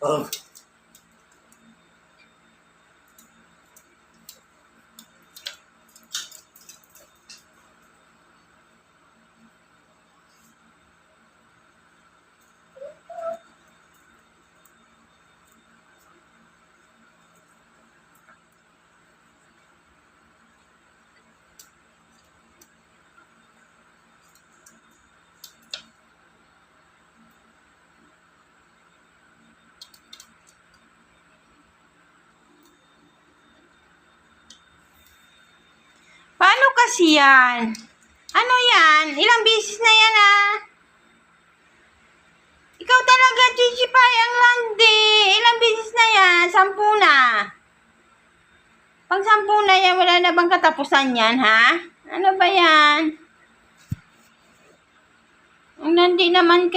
Oh. Paano kasi yan? Ano yan? Ilang beses na yan Ikaw talaga, Gigi Pie, ang landi. Ilang beses na yan? 10 na. Pag 10 na yan, wala na bang katapusan yan, ha? Ano ba yan? Ang landi naman